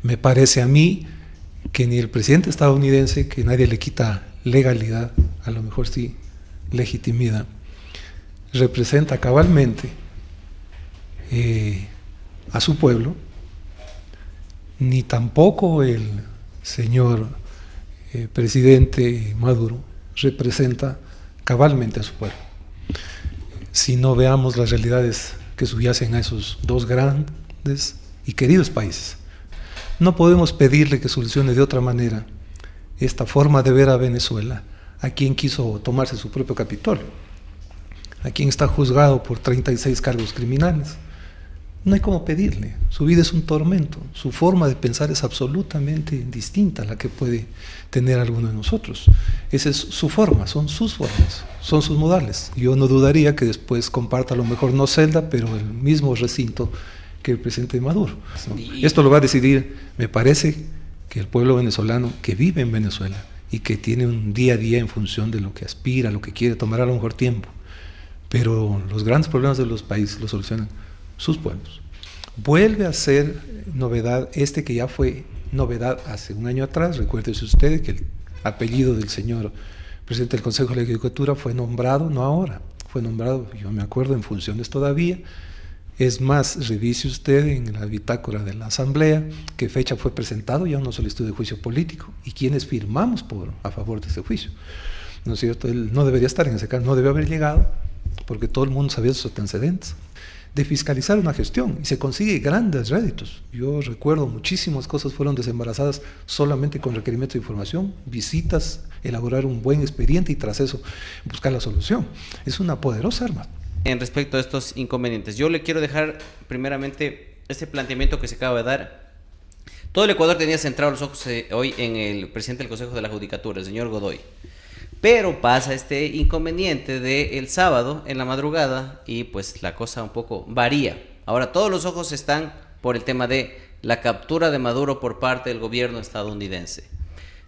Me parece a mí que ni el presidente estadounidense, que nadie le quita legalidad, a lo mejor sí legitimidad, representa cabalmente a su pueblo, ni tampoco el señor presidente Maduro representa cabalmente a su pueblo. Si no veamos las realidades que subyacen a esos dos grandes y queridos países, no podemos pedirle que solucione de otra manera esta forma de ver a Venezuela, a quien quiso tomarse su propio Capitolio, a quien está juzgado por 36 cargos criminales. No hay cómo pedirle, su vida es un tormento, su forma de pensar es absolutamente distinta a la que puede tener alguno de nosotros. Esa es su forma, son sus formas, son sus modales. Yo no dudaría que después comparta a lo mejor no celda, pero el mismo recinto que el presidente Maduro, ¿no? Esto lo va a decidir, me parece, que el pueblo venezolano que vive en Venezuela y que tiene un día a día en función de lo que aspira, lo que quiere, tomará a lo mejor tiempo. Pero los grandes problemas de los países los solucionan sus pueblos. Vuelve a ser novedad que ya fue novedad hace un año atrás. Recuérdese usted que el apellido del señor presidente del Consejo de la Judicatura fue nombrado, no ahora, fue nombrado, yo me acuerdo, en funciones todavía. Es más, revise usted en la bitácora de la Asamblea qué fecha fue presentado ya una solicitud de juicio político y quiénes firmamos a favor de ese juicio. ¿No es cierto? Él no debería estar en ese caso, no debe haber llegado, porque todo el mundo sabía sus antecedentes, de fiscalizar una gestión y se consigue grandes réditos. Yo recuerdo muchísimas cosas fueron desembarazadas solamente con requerimiento de información, visitas, elaborar un buen expediente y tras eso buscar la solución. Es una poderosa arma. En respecto a estos inconvenientes, yo le quiero dejar primeramente este planteamiento que se acaba de dar. Todo el Ecuador tenía centrado los ojos hoy en el presidente del Consejo de la Judicatura, el señor Godoy. Pero pasa este inconveniente del sábado en la madrugada y pues la cosa un poco varía. Ahora todos los ojos están por el tema de la captura de Maduro por parte del gobierno estadounidense.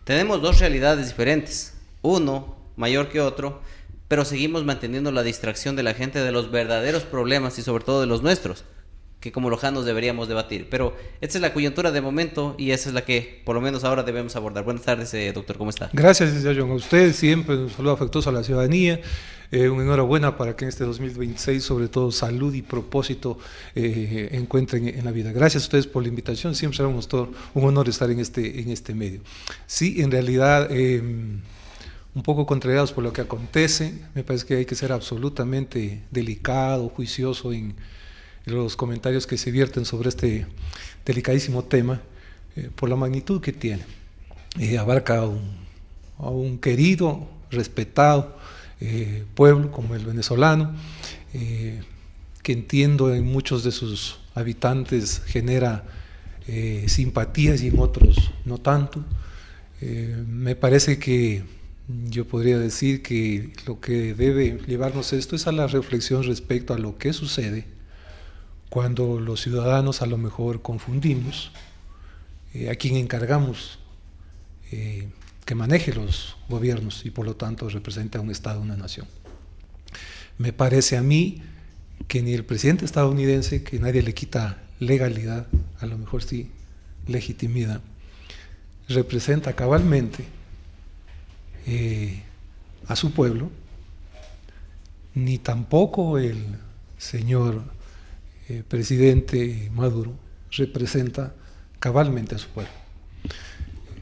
Tenemos dos realidades diferentes, uno mayor que otro, pero seguimos manteniendo la distracción de la gente de los verdaderos problemas y sobre todo de los nuestros, que como lojanos deberíamos debatir. Pero esta es la coyuntura de momento y esa es la que por lo menos ahora debemos abordar. Buenas tardes, doctor, ¿cómo está? Gracias, John. A usted siempre un saludo afectuoso a la ciudadanía. Una enhorabuena para que en este 2026, sobre todo, salud y propósito encuentren en la vida. Gracias a ustedes por la invitación. Siempre será un honor estar en este medio. Sí, en realidad, un poco contrariados por lo que acontece, me parece que hay que ser absolutamente delicado, juicioso en los comentarios que se vierten sobre este delicadísimo tema, por la magnitud que tiene. Abarca a un querido, respetado pueblo como el venezolano, que entiendo en muchos de sus habitantes genera simpatías y en otros no tanto. Me parece que yo podría decir que lo que debe llevarnos esto es a la reflexión respecto a lo que sucede cuando los ciudadanos a lo mejor confundimos a quien encargamos que maneje los gobiernos y por lo tanto representa a un Estado, una nación. Me parece a mí que ni el presidente estadounidense, que nadie le quita legalidad, a lo mejor sí legitimidad, representa cabalmente a su pueblo, ni tampoco el señor presidente Maduro representa cabalmente a su pueblo.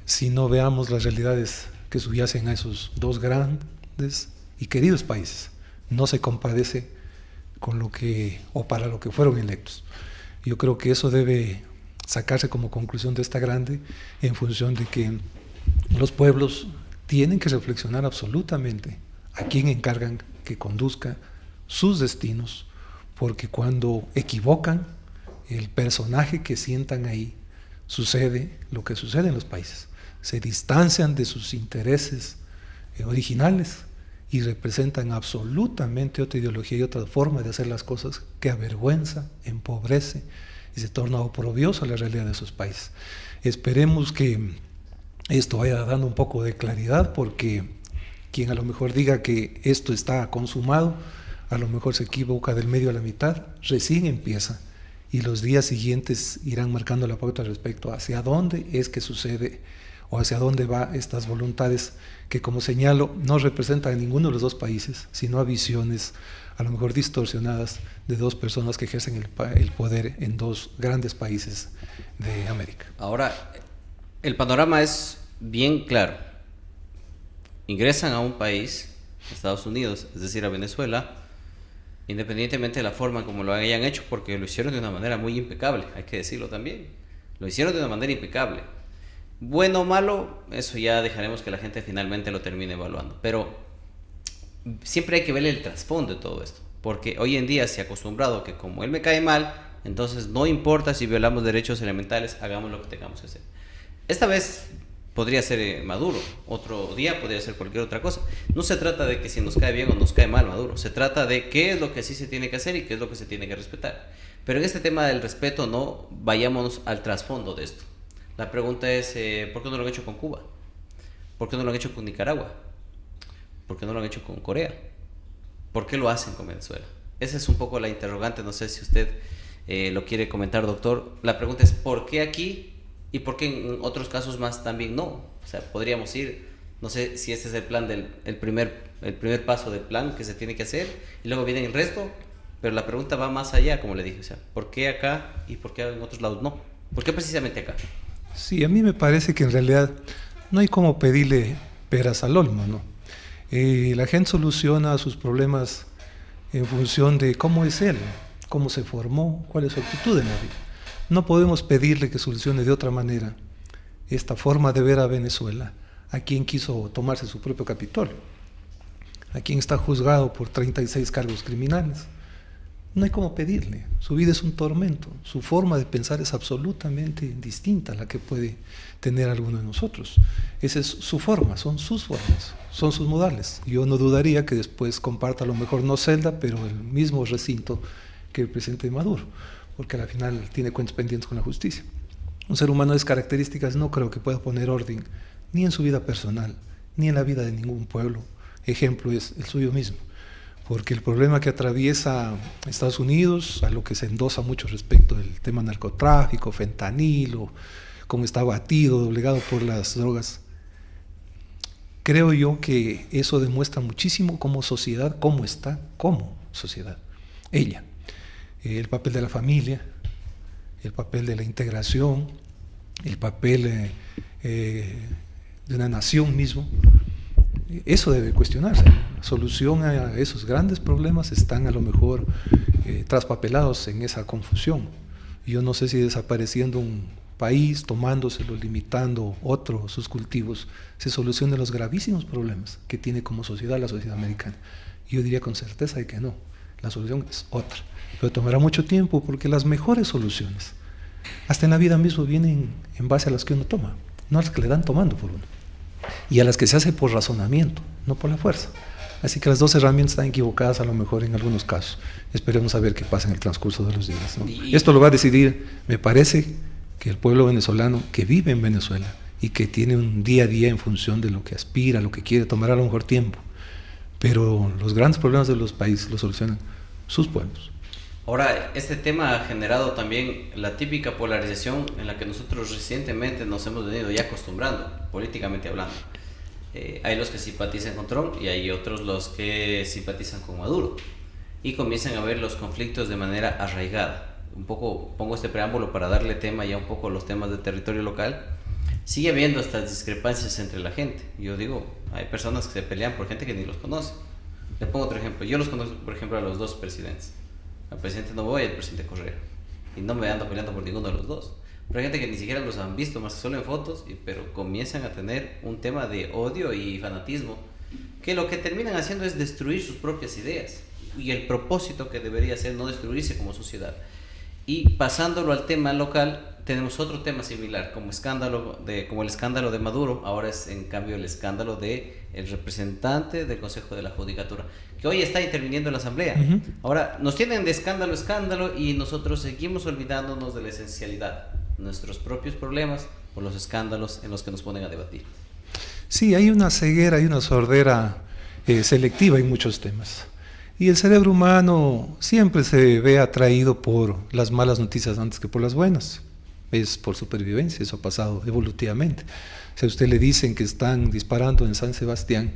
Si no veamos las realidades que subyacen a esos dos grandes y queridos países, no se compadece con lo que o para lo que fueron electos. Yo creo que eso debe sacarse como conclusión de esta grande, en función de que los pueblos tienen que reflexionar absolutamente a quién encargan que conduzca sus destinos, porque cuando equivocan el personaje que sientan ahí, sucede lo que sucede en los países. Se distancian de sus intereses originales y representan absolutamente otra ideología y otra forma de hacer las cosas que avergüenza, empobrece y se torna oprobiosa la realidad de esos países. Esperemos que esto vaya dando un poco de claridad, porque quien a lo mejor diga que esto está consumado, a lo mejor se equivoca del medio a la mitad, recién empieza y los días siguientes irán marcando la pauta respecto a hacia dónde es que sucede o hacia dónde va estas voluntades que, como señalo, no representan a ninguno de los dos países, sino a visiones a lo mejor distorsionadas de dos personas que ejercen el poder en dos grandes países de América. Ahora, el panorama es bien claro. Ingresan a un país, Estados Unidos, es decir, a Venezuela, independientemente de la forma como lo hayan hecho, porque lo hicieron de una manera muy impecable, hay que decirlo también. Lo hicieron de una manera impecable. Bueno o malo, eso ya dejaremos que la gente finalmente lo termine evaluando. Pero siempre hay que ver el trasfondo de todo esto, porque hoy en día se ha acostumbrado que como él me cae mal, entonces no importa si violamos derechos elementales, hagamos lo que tengamos que hacer. Esta vez podría ser Maduro, otro día podría ser cualquier otra cosa. No se trata de que si nos cae bien o nos cae mal Maduro, se trata de qué es lo que sí se tiene que hacer y qué es lo que se tiene que respetar. Pero en este tema del respeto no vayámonos al trasfondo de esto. La pregunta es, ¿por qué no lo han hecho con Cuba? ¿Por qué no lo han hecho con Nicaragua? ¿Por qué no lo han hecho con Corea? ¿Por qué lo hacen con Venezuela? Esa es un poco la interrogante, no sé si usted lo quiere comentar, doctor. La pregunta es, ¿por qué aquí? ¿Y por qué en otros casos más también no? O sea, podríamos ir, no sé si este es el plan el primer paso del plan que se tiene que hacer, y luego viene el resto, pero la pregunta va más allá, como le dije, o sea, ¿por qué acá y por qué en otros lados no? ¿Por qué precisamente acá? Sí, a mí me parece que en realidad no hay como pedirle peras al olmo, ¿no? La gente soluciona sus problemas en función de cómo es él, cómo se formó, cuál es su actitud en la vida. No podemos pedirle que solucione de otra manera esta forma de ver a Venezuela a quien quiso tomarse su propio Capitolio, a quien está juzgado por 36 cargos criminales. No hay cómo pedirle, su vida es un tormento, su forma de pensar es absolutamente distinta a la que puede tener alguno de nosotros. Esa es su forma, son sus formas, son sus modales. Yo no dudaría que después comparta a lo mejor no celda, pero el mismo recinto que el presidente Maduro, porque al final tiene cuentas pendientes con la justicia. Un ser humano de esas características no creo que pueda poner orden ni en su vida personal, ni en la vida de ningún pueblo. Ejemplo es el suyo mismo, porque el problema que atraviesa Estados Unidos, a lo que se endosa mucho respecto del tema narcotráfico, fentanilo, cómo está abatido, doblegado por las drogas, creo yo que eso demuestra muchísimo como sociedad, cómo está como sociedad. Ella, el papel de la familia, el papel de la integración, el papel de una nación mismo. Eso debe cuestionarse. La solución a esos grandes problemas están a lo mejor traspapelados en esa confusión. Yo no sé si desapareciendo un país, tomándoselo, limitando otro, sus cultivos, se solucionan los gravísimos problemas que tiene como sociedad la sociedad americana. Yo diría con certeza de que no. La solución es otra. Pero tomará mucho tiempo porque las mejores soluciones, hasta en la vida mismo, vienen en base a las que uno toma, no a las que le dan tomando por uno. Y a las que se hace por razonamiento, no por la fuerza. Así que las dos herramientas están equivocadas a lo mejor en algunos casos. Esperemos a ver qué pasa en el transcurso de los días, ¿no? Esto lo va a decidir, me parece, que el pueblo venezolano que vive en Venezuela y que tiene un día a día en función de lo que aspira, lo que quiere, tomará a lo mejor tiempo. Pero los grandes problemas de los países los solucionan sus pueblos. Ahora, este tema ha generado también la típica polarización en la que nosotros recientemente nos hemos venido ya acostumbrando, políticamente hablando. Hay los que simpatizan con Trump y hay otros los que simpatizan con Maduro. Y comienzan a ver los conflictos de manera arraigada. Un poco pongo este preámbulo para darle tema ya un poco a los temas de territorio local. Sigue habiendo estas discrepancias entre la gente. Yo digo, hay personas que se pelean por gente que ni los conoce. Le pongo otro ejemplo. Yo los conozco, por ejemplo, a los dos presidentes. Al presidente Noboa y al presidente Correa. Y no me ando peleando por ninguno de los dos. Pero hay gente que ni siquiera los han visto más que solo en fotos, pero comienzan a tener un tema de odio y fanatismo que lo que terminan haciendo es destruir sus propias ideas. Y el propósito que debería ser no destruirse como sociedad. Y pasándolo al tema local, tenemos otro tema similar, como el escándalo de Maduro. Ahora es en cambio el escándalo del representante del Consejo de la Judicatura, que hoy está interviniendo en la Asamblea. Uh-huh. Ahora nos tienen de escándalo y nosotros seguimos olvidándonos de la esencialidad, nuestros propios problemas por los escándalos en los que nos ponen a debatir. Sí, hay una ceguera, hay una sordera selectiva en muchos temas. Y el cerebro humano siempre se ve atraído por las malas noticias antes que por las buenas. Es por supervivencia, eso ha pasado evolutivamente. Si a usted le dicen que están disparando en San Sebastián,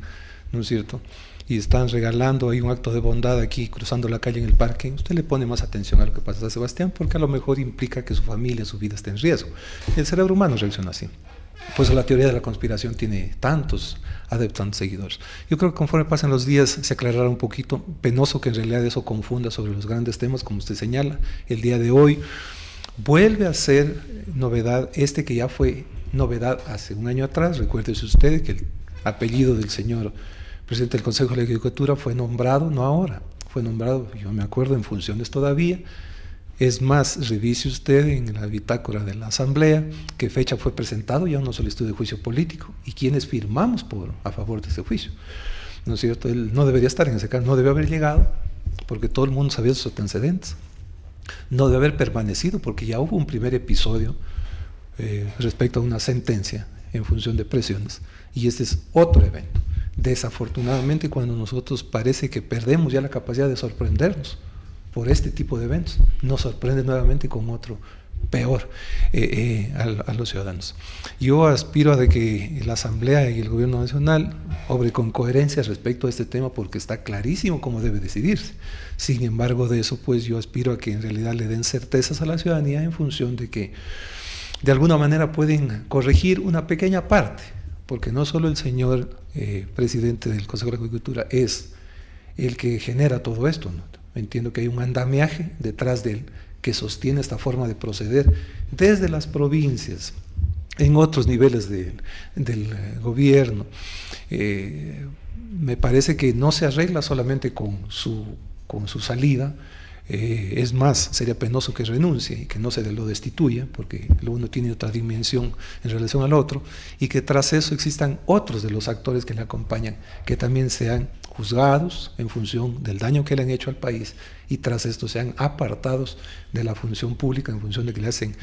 ¿no es cierto?, y están regalando ahí un acto de bondad aquí cruzando la calle en el parque, usted le pone más atención a lo que pasa en San Sebastián porque a lo mejor implica que su familia, su vida esté en riesgo. El cerebro humano reacciona así. Pues la teoría de la conspiración tiene tantos adeptos, tantos seguidores. Yo creo que conforme pasan los días se aclarará un poquito. Penoso que en realidad eso confunda sobre los grandes temas, como usted señala. El día de hoy vuelve a ser novedad que ya fue novedad hace un año atrás. Recuérdese usted que el apellido del señor presidente del Consejo de la Judicatura fue nombrado, no ahora, fue nombrado, yo me acuerdo, en funciones todavía. Es más, revise usted en la bitácora de la Asamblea qué fecha fue presentado ya una solicitud de juicio político y quiénes firmamos a favor de ese juicio. ¿No es cierto? Él no debería estar en ese caso, no debe haber llegado porque todo el mundo sabía sus antecedentes. No debe haber permanecido porque ya hubo un primer episodio respecto a una sentencia en función de presiones y este es otro evento. Desafortunadamente, cuando nosotros parece que perdemos ya la capacidad de sorprendernos por este tipo de eventos, nos sorprende nuevamente con otro peor a los ciudadanos. Yo aspiro a de que la Asamblea y el Gobierno Nacional obre con coherencia respecto a este tema porque está clarísimo cómo debe decidirse. Sin embargo, de eso pues yo aspiro a que en realidad le den certezas a la ciudadanía en función de que de alguna manera pueden corregir una pequeña parte, porque no solo el señor presidente del Consejo de la Judicatura es el que genera todo esto, ¿no? Entiendo que hay un andamiaje detrás de él que sostiene esta forma de proceder desde las provincias, en otros niveles del gobierno. Me parece que no se arregla solamente con su salida. Es más, sería penoso que renuncie y que no se lo destituya, porque lo uno tiene otra dimensión en relación al otro, y que tras eso existan otros de los actores que le acompañan, que también sean juzgados en función del daño que le han hecho al país y tras esto sean apartados de la función pública en función de que le hacen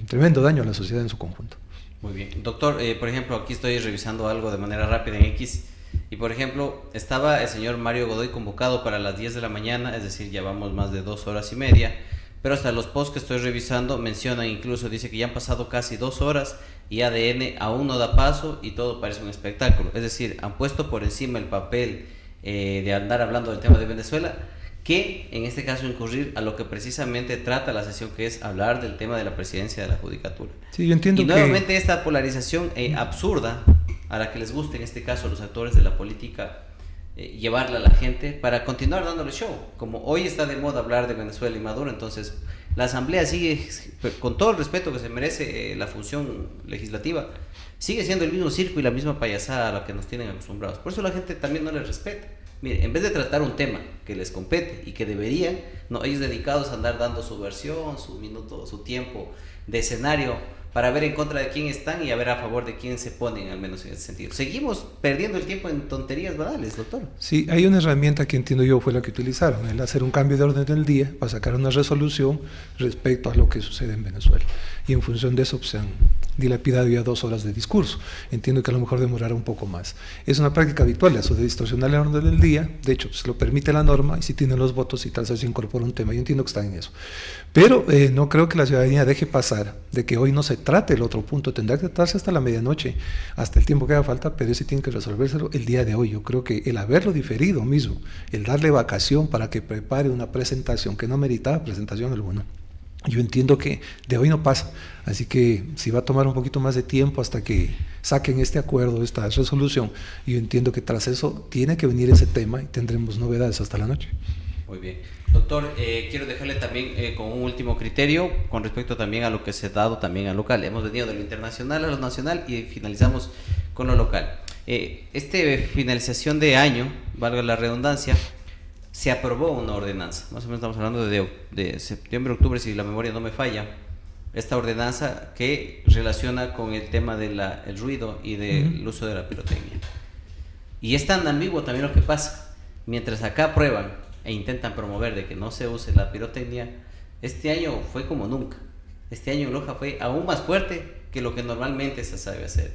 tremendo daño a la sociedad en su conjunto. Muy bien. Doctor, por ejemplo, aquí estoy revisando algo de manera rápida en X. Y por ejemplo, estaba el señor Mario Godoy convocado para las 10 de la mañana, es decir, ya vamos más de 2 horas y media, pero hasta los posts que estoy revisando mencionan, incluso dice que ya han pasado casi 2 horas y ADN aún no da paso y todo parece un espectáculo. Es decir, han puesto por encima el papel de andar hablando del tema de Venezuela, que en este caso incurrir a lo que precisamente trata la sesión, que es hablar del tema de la presidencia de la Judicatura. Sí, yo entiendo y nuevamente esta polarización absurda, a la que les guste en este caso a los actores de la política, llevarla a la gente para continuar dándole show. Como hoy está de moda hablar de Venezuela y Maduro, entonces la Asamblea sigue, con todo el respeto que se merece la función legislativa, sigue siendo el mismo circo y la misma payasada a la que nos tienen acostumbrados. Por eso la gente también no les respeta. Mire, en vez de tratar un tema que les compete y que deberían, no, ellos dedicados a andar dando su versión, su minuto, su tiempo de escenario para ver en contra de quién están y a ver a favor de quién se ponen, al menos en ese sentido. Seguimos perdiendo el tiempo en tonterías banales, doctor. Sí, hay una herramienta que entiendo yo fue la que utilizaron, el hacer un cambio de orden del día para sacar una resolución respecto a lo que sucede en Venezuela. Y en función de eso pues, se han dilapidado ya 2 horas de discurso. Entiendo que a lo mejor demorará un poco más. Es una práctica habitual eso de distorsionar el orden del día. De hecho, pues, lo permite la norma y si tienen los votos y tal vez se incorpora un tema. Yo entiendo que están en eso. Pero no creo que la ciudadanía deje pasar de que hoy no se trate el otro punto. Tendrá que tratarse hasta la medianoche, hasta el tiempo que haga falta, pero ese tiene que resolvérselo el día de hoy. Yo creo que el haberlo diferido mismo, el darle vacación para que prepare una presentación que no meritaba presentación alguna, yo entiendo que de hoy no pasa, así que si va a tomar un poquito más de tiempo hasta que saquen este acuerdo, esta resolución, yo entiendo que tras eso tiene que venir ese tema y tendremos novedades hasta la noche. Muy bien. Doctor, quiero dejarle también con un último criterio con respecto también a lo que se ha dado también al local. Hemos venido de lo internacional a lo nacional y finalizamos con lo local. Finalización de año, valga la redundancia, se aprobó una ordenanza, más o menos estamos hablando de septiembre, octubre, si la memoria no me falla, esta ordenanza que relaciona con el tema del ruido y del uso de la pirotecnia. Y es tan ambiguo también lo que pasa, mientras acá aprueban e intentan promover de que no se use la pirotecnia, este año fue como nunca. Este año en Loja fue aún más fuerte que lo que normalmente se sabe hacer.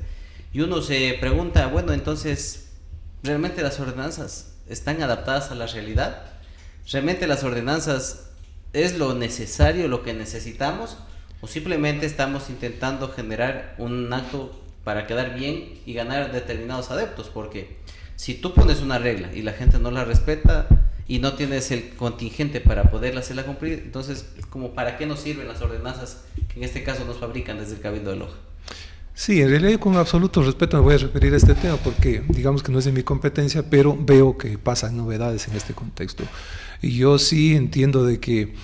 Y uno se pregunta, bueno, entonces, ¿realmente las ordenanzas están adaptadas a la realidad? ¿Realmente las ordenanzas es lo necesario, lo que necesitamos? ¿O simplemente estamos intentando generar un acto para quedar bien y ganar determinados adeptos? Porque si tú pones una regla y la gente no la respeta y no tienes el contingente para poderla hacerla cumplir, entonces, como ¿para qué nos sirven las ordenanzas que en este caso nos fabrican desde el Cabildo de Loja? Sí, en realidad con absoluto respeto me voy a referir a este tema porque digamos que no es de mi competencia, pero veo que pasan novedades en este contexto. Y yo sí entiendo de que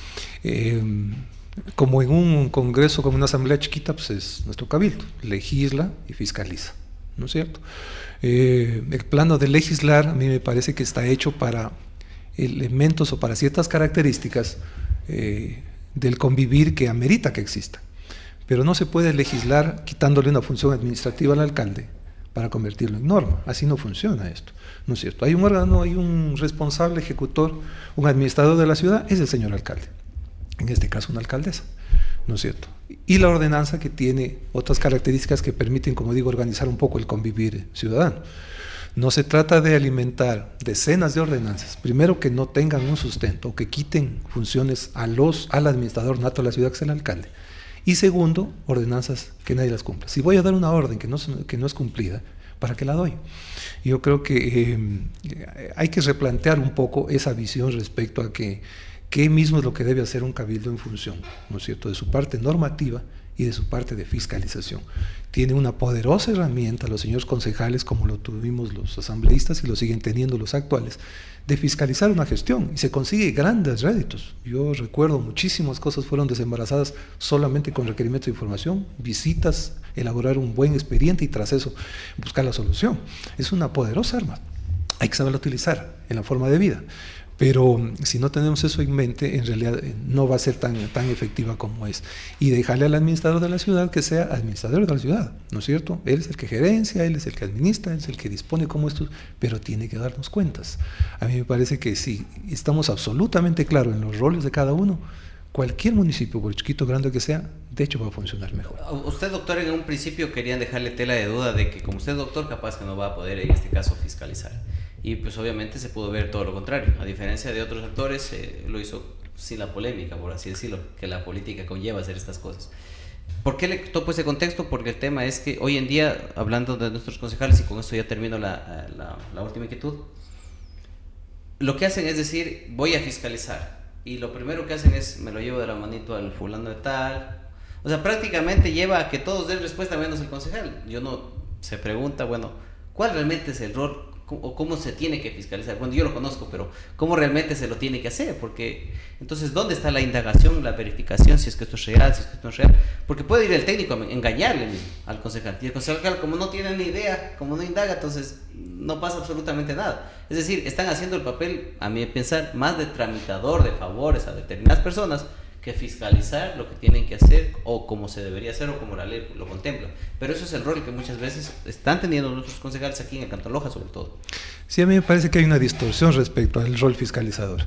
como en un congreso, como una asamblea chiquita, pues es nuestro cabildo, legisla y fiscaliza, ¿no es cierto? El plano de legislar a mí me parece que está hecho para elementos o para ciertas características del convivir que amerita que exista. Pero no se puede legislar quitándole una función administrativa al alcalde para convertirlo en norma. Así no funciona esto, ¿no es cierto? Hay un órgano, hay un responsable ejecutor, un administrador de la ciudad, es el señor alcalde. En este caso una alcaldesa, ¿no es cierto? Y la ordenanza que tiene otras características que permiten, como digo, organizar un poco el convivir ciudadano. No se trata de alimentar decenas de ordenanzas, primero que no tengan un sustento, que quiten funciones al administrador nato de la ciudad, que es el alcalde. Y segundo, ordenanzas que nadie las cumpla. Si voy a dar una orden que no es cumplida, ¿para qué la doy? Yo creo que hay que replantear un poco esa visión respecto a qué mismo es lo que debe hacer un cabildo en función, ¿no es cierto?, de su parte normativa y de su parte de fiscalización. Tiene una poderosa herramienta los señores concejales, como lo tuvimos los asambleístas y lo siguen teniendo los actuales, de fiscalizar una gestión, y se consigue grandes réditos. Yo recuerdo muchísimas cosas fueron desembarazadas solamente con requerimientos de información, visitas, elaborar un buen expediente y tras eso buscar la solución. Es una poderosa arma, hay que saberla utilizar en la forma de vida. Pero si no tenemos eso en mente, en realidad no va a ser tan efectiva como es. Y dejarle al administrador de la ciudad que sea administrador de la ciudad, ¿no es cierto? Él es el que gerencia, él es el que administra, él es el que dispone como esto, pero tiene que darnos cuentas. A mí me parece que si estamos absolutamente claros en los roles de cada uno, cualquier municipio, por chiquito o grande que sea, de hecho va a funcionar mejor. Usted, doctor, en un principio querían dejarle tela de duda de que como usted es doctor, capaz que no va a poder en este caso fiscalizar. Y pues obviamente se pudo ver todo lo contrario. A diferencia de otros actores, lo hizo sin la polémica, por así decirlo, que la política conlleva hacer estas cosas. ¿Por qué le topo ese contexto? Porque el tema es que hoy en día, hablando de nuestros concejales, y con esto ya termino la última inquietud, lo que hacen es decir, voy a fiscalizar. Y lo primero que hacen es, me lo llevo de la manito al fulano de tal. O sea, prácticamente lleva a que todos den respuesta menos el concejal. Se pregunta, bueno, ¿cuál realmente es el rol o cómo se tiene que fiscalizar? Bueno, yo lo conozco, pero ¿cómo realmente se lo tiene que hacer? Porque entonces, ¿dónde está la indagación, la verificación, si es que esto es real, si es que esto no es real? Porque puede ir el técnico a engañarle mismo al concejal. Y el concejal, como no tiene ni idea, como no indaga, entonces no pasa absolutamente nada. Es decir, están haciendo el papel, a mi pensar, más de tramitador de favores a determinadas personas que fiscalizar lo que tienen que hacer o como se debería hacer o como la ley lo contempla. Pero eso es el rol que muchas veces están teniendo nuestros concejales aquí en el Cantón Loja, sobre todo. Sí, a mí me parece que hay una distorsión respecto al rol fiscalizador.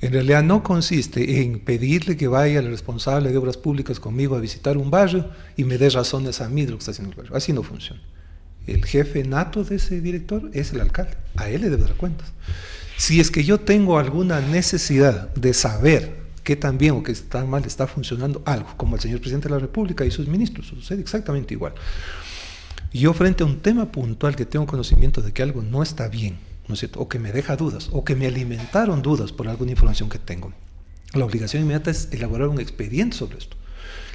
En realidad no consiste en pedirle que vaya el responsable de obras públicas conmigo a visitar un barrio y me dé razones a mí de lo que está haciendo el barrio. Así no funciona. El jefe nato de ese director es el alcalde. A él le debe dar cuentas. Si es que yo tengo alguna necesidad de saber qué tan bien o qué tan mal está funcionando algo, como el señor presidente de la República y sus ministros, sucede exactamente igual. Yo frente a un tema puntual que tengo conocimiento de que algo no está bien, ¿no es cierto?, o que me deja dudas, o que me alimentaron dudas por alguna información que tengo, la obligación inmediata es elaborar un expediente sobre esto.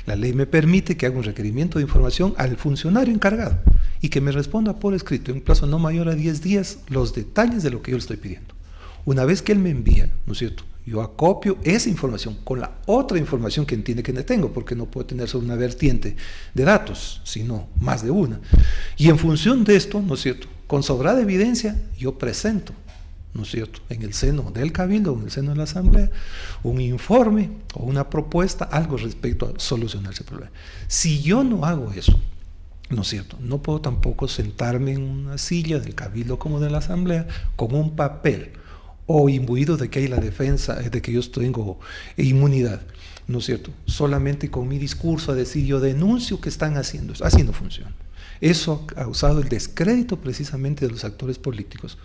La ley me permite que haga un requerimiento de información al funcionario encargado y que me responda por escrito en un plazo no mayor a 10 días los detalles de lo que yo le estoy pidiendo. Una vez que él me envía, ¿no es cierto?, yo acopio esa información con la otra información que entiende que no tengo, porque no puedo tener solo una vertiente de datos, sino más de una. Y en función de esto, ¿no es cierto?, con sobrada evidencia, yo presento, ¿no es cierto?, en el seno del Cabildo, en el seno de la Asamblea, un informe o una propuesta, algo respecto a solucionar ese problema. Si yo no hago eso, ¿no es cierto?, no puedo tampoco sentarme en una silla del Cabildo como de la Asamblea con un papel o imbuido de que hay la defensa, de que yo tengo inmunidad, ¿no es cierto?, solamente con mi discurso a decir yo denuncio que están haciendo eso. Así no funciona. Eso ha causado el descrédito precisamente de los actores políticos,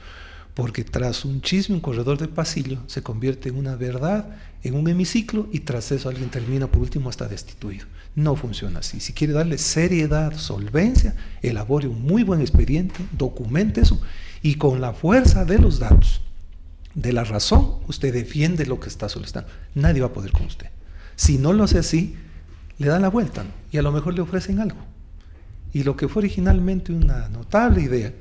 porque tras un chisme, un corredor de pasillo se convierte en una verdad, en un hemiciclo, y tras eso alguien termina por último hasta destituido. No funciona así. Si quiere darle seriedad, solvencia, elabore un muy buen expediente, documente eso, y con la fuerza de los datos, de la razón, usted defiende lo que está solicitando. Nadie va a poder con usted. Si no lo hace así, le dan la vuelta, ¿no? Y a lo mejor le ofrecen algo. Y lo que fue originalmente una notable idea,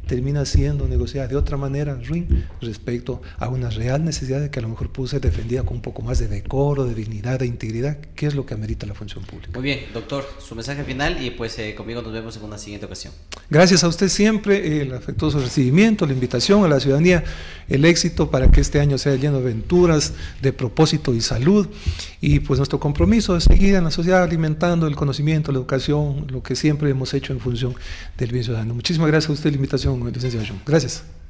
termina siendo negociada de otra manera, ruin, respecto a una real necesidad de que a lo mejor pudo ser defendida con un poco más de decoro, de dignidad, de integridad, que es lo que amerita la función pública. Muy bien, doctor, su mensaje final y pues conmigo nos vemos en una siguiente ocasión. Gracias a usted siempre, el afectuoso recibimiento, la invitación a la ciudadanía, el éxito para que este año sea lleno de aventuras, de propósito y salud, y pues nuestro compromiso de seguir en la sociedad alimentando el conocimiento, la educación, lo que siempre hemos hecho en función del bien ciudadano. Muchísimas gracias a usted la invitación, licenciado John. Gracias.